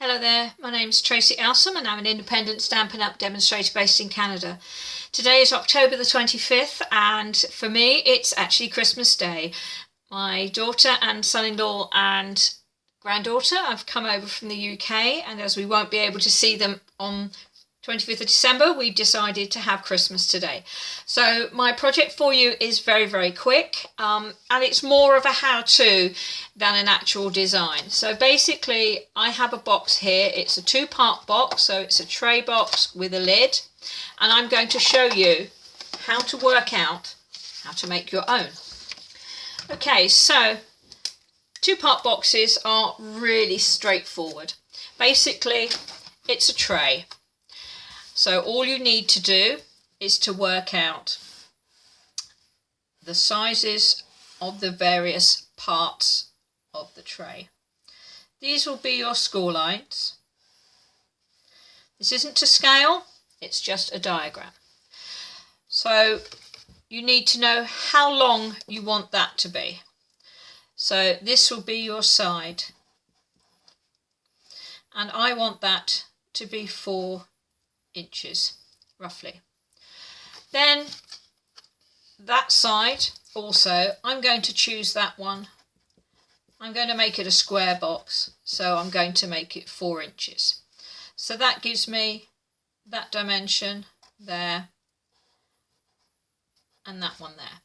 Hello there, my name's Tracy Alsam and I'm an independent Stampin' Up! Demonstrator based in Canada. Today is October the 25th and for me it's actually Christmas Day. My daughter and son-in-law and granddaughter have come over from the UK, and as we won't be able to see them on 25th of December, we've decided to have Christmas today. So my project for you is very quick, and it's more of a how-to than an actual design. So basically I have a box here. It's a two-part box, so it's a tray box with a lid, and I'm going to show you how to work out how to make your own. Okay, so two-part boxes are really straightforward. Basically it's a tray. So all you need to do is to work out the sizes of the various parts of the tray. These will be your score lines. This isn't to scale, it's just a diagram. So you need to know how long you want that to be. So this will be your side, and I want that to be 4 inches roughly. Then that side also, I'm going to choose that one. I'm going to make it a square box, so I'm going to make it 4 inches. So that gives me that dimension there and that one there.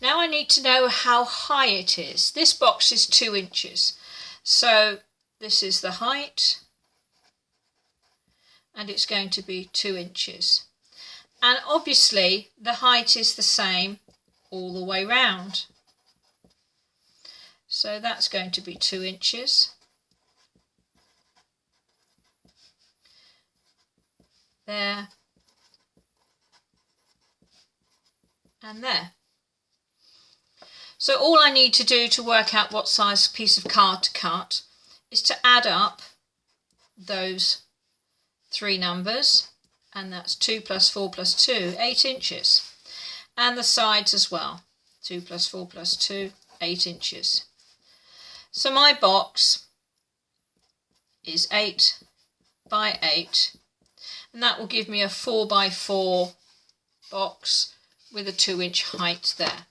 Now I need to know how high it is. This box is 2 inches, so this is the height, and it's going to be 2 inches. And obviously the height is the same all the way round. So that's going to be 2 inches. There. And there. So all I need to do to work out what size piece of card to cut is to add up those 3 numbers, and that's 2 plus 4 plus 2, 8 inches. And the sides as well, 2 plus 4 plus 2, 8 inches. So my box is 8 by 8, and that will give me a 4 by 4 box with a 2-inch height there.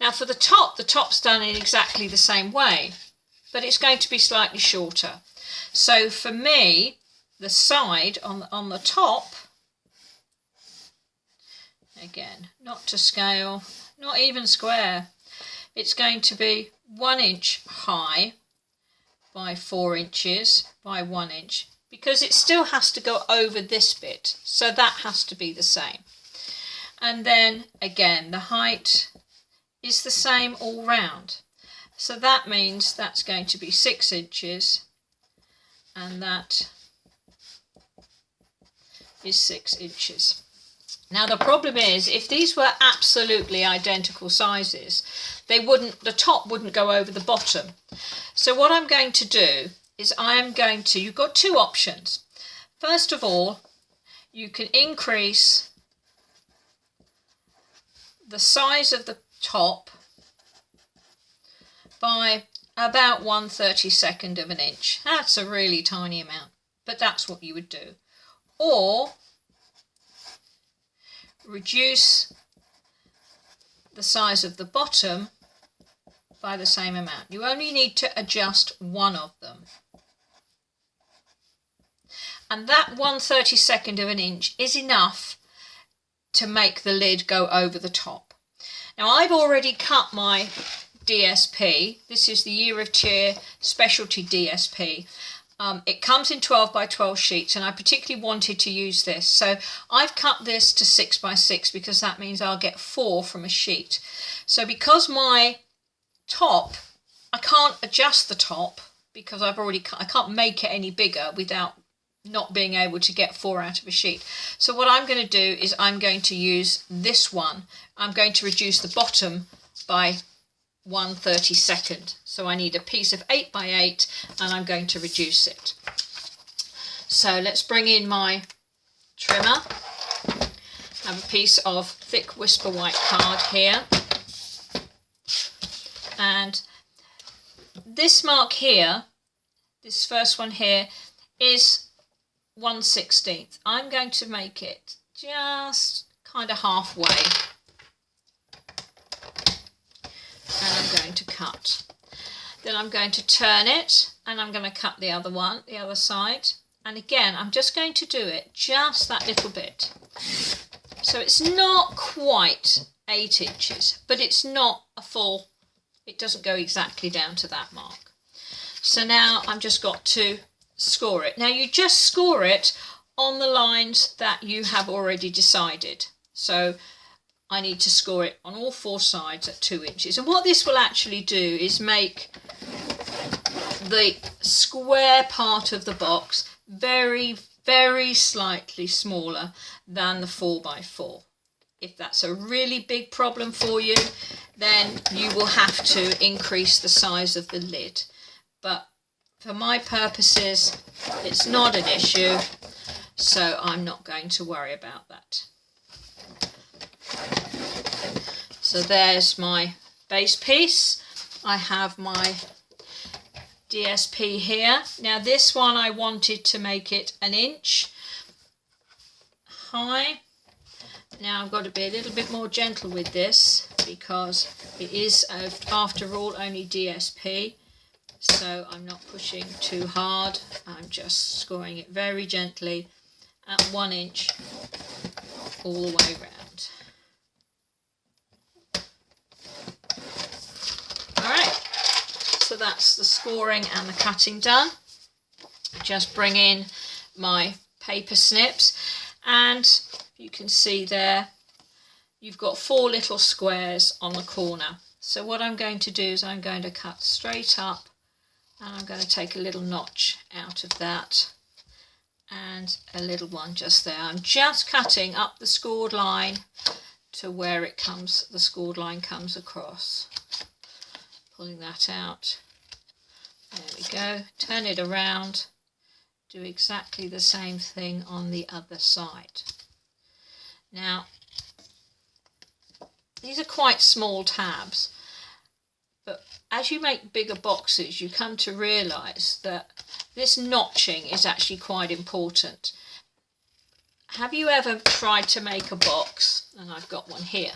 Now for the top's done in exactly the same way, but it's going to be slightly shorter. So for me, the side on the top, again, not to scale, not even square, it's going to be 1 inch high by 4 inches by 1 inch, because it still has to go over this bit, so that has to be the same. And then again, the height is the same all round, so that means that's going to be 6 inches, and that is 6 inches. Now the problem is, if these were absolutely identical sizes, the top wouldn't go over the bottom. So what I'm going to do is you've got 2 options. First of all, you can increase the size of the top by about 1/32 of an inch. That's a really tiny amount, but that's what you would do. Or reduce the size of the bottom by the same amount. You only need to adjust one of them. And that 1/32 of an inch is enough to make the lid go over the top. Now I've already cut my DSP. This is the Year of Cheer Specialty DSP. It comes in 12 by 12 sheets, and I particularly wanted to use this. So I've cut this to 6 by 6 because that means I'll get 4 from a sheet. So because my top, I can't adjust the top because I can't make it any bigger without not being able to get 4 out of a sheet. So what I'm going to do is I'm going to use this one. I'm going to reduce the bottom by 1/32. So I need a piece of 8 by 8, and I'm going to reduce it. So let's bring in my trimmer. I have a piece of thick Whisper White card here, and this mark here this first one here is 1/16. I'm going to make it just kind of halfway, and I'm going to cut. Then I'm going to turn it, and I'm going to cut the other one, the other side. And again, I'm just going to do it just that little bit. So it's not quite 8 inches, but it's not a full, it doesn't go exactly down to that mark. So now I've just got to score it. Now you just score it on the lines that you have already decided. So I need to score it on all 4 sides at 2 inches. And what this will actually do is make the square part of the box very, very slightly smaller than the 4x4. If that's a really big problem for you, then you will have to increase the size of the lid. But for my purposes, it's not an issue, so I'm not going to worry about that. So there's my base piece. I have my DSP here. Now this one I wanted to make it 1 inch high. Now I've got to be a little bit more gentle with this because it is after all only DSP, so I'm not pushing too hard. I'm just scoring it very gently at 1 inch all the way round. Alright, so that's the scoring and the cutting done. Just bring in my paper snips, and you can see there you've got 4 little squares on the corner. So what I'm going to do is I'm going to cut straight up, and I'm going to take a little notch out of that and a little one just there. I'm just cutting up the scored line to where it comes, the scored line comes across. Pulling that out. There we go. Turn it around. Do exactly the same thing on the other side. Now, these are quite small tabs, but as you make bigger boxes, you come to realise that this notching is actually quite important. Have you ever tried to make a box, and I've got one here,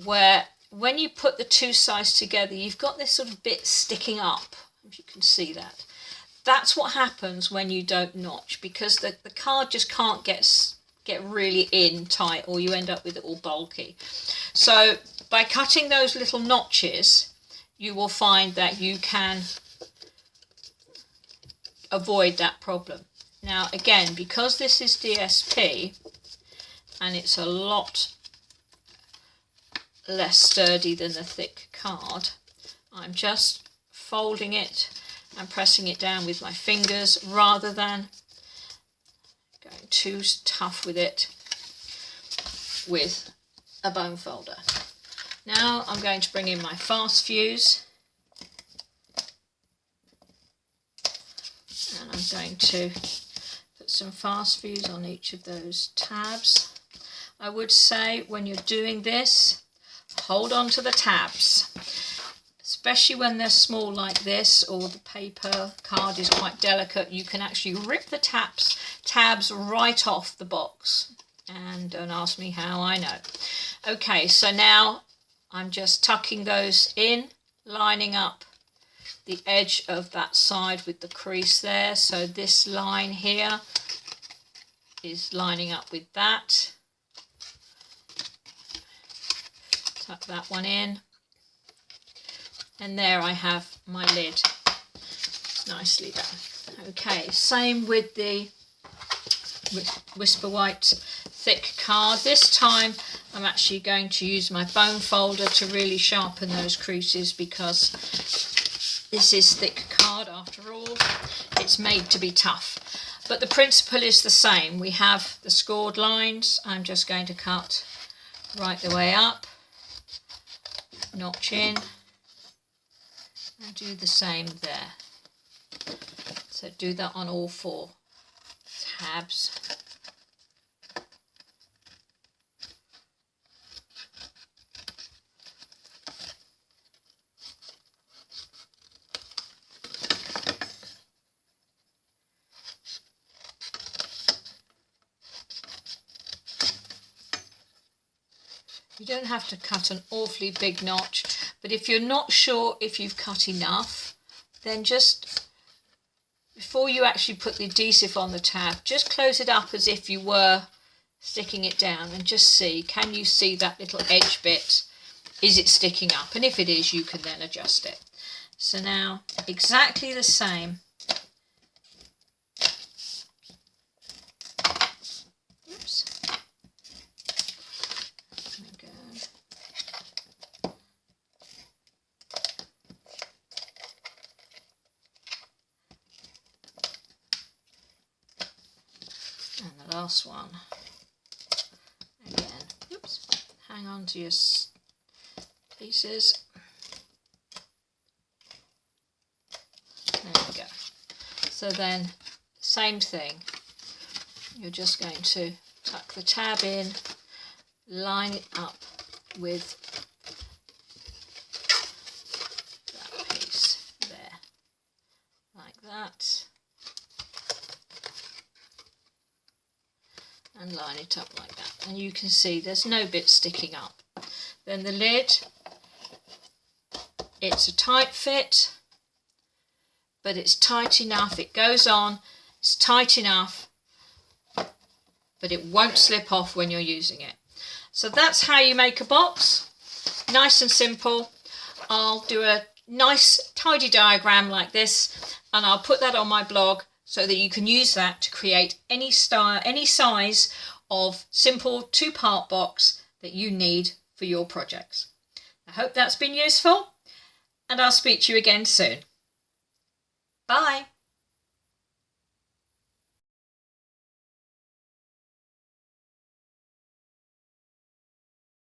where when you put the 2 sides together, you've got this sort of bit sticking up, if you can see that. That's what happens when you don't notch, because the card just can't get really in tight, or you end up with it all bulky. So by cutting those little notches, you will find that you can avoid that problem. Now again, because this is DSP and it's a lot less sturdy than the thick card, I'm just folding it and pressing it down with my fingers rather than going too tough with it with a bone folder. Now I'm going to bring in my fast fuse, and I'm going to put some fast fuse on each of those tabs. I would say when you're doing this, hold on to the tabs, especially when they're small like this, or the paper card is quite delicate. You can actually rip the tabs right off the box, and don't ask me how I know. Okay, so now I'm just tucking those in, lining up the edge of that side with the crease there. So this line here is lining up with that. Tuck that one in, and there I have my lid nicely done. Okay, same with the Whisper White thick card. This time I'm actually going to use my bone folder to really sharpen those creases, because this is thick card after all. It's made to be tough, but the principle is the same. We have the scored lines. I'm just going to cut right the way up, notch in, and do the same there. So do that on all 4 tabs. You don't have to cut an awfully big notch, but if you're not sure if you've cut enough, then just before you actually put the adhesive on the tab, just close it up as if you were sticking it down and just see, can you see that little edge bit? Is it sticking up? And if it is, you can then adjust it. So now exactly the same. Oops. There we go. And the last one. Again. Oops. Hang on to your pieces. There we go. So then, same thing. You're just going to tuck the tab in, line it up with that piece there, like that, and line it up like that. And you can see there's no bit sticking up. Then the lid, it's a tight fit, but it's tight enough, it goes on, it's tight enough, but it won't slip off when you're using it. So that's how you make a box. Nice and simple. I'll do a nice tidy diagram like this, and I'll put that on my blog so that you can use that to create any style, any size of simple 2-part box that you need for your projects. I hope that's been useful, and I'll speak to you again soon. Bye.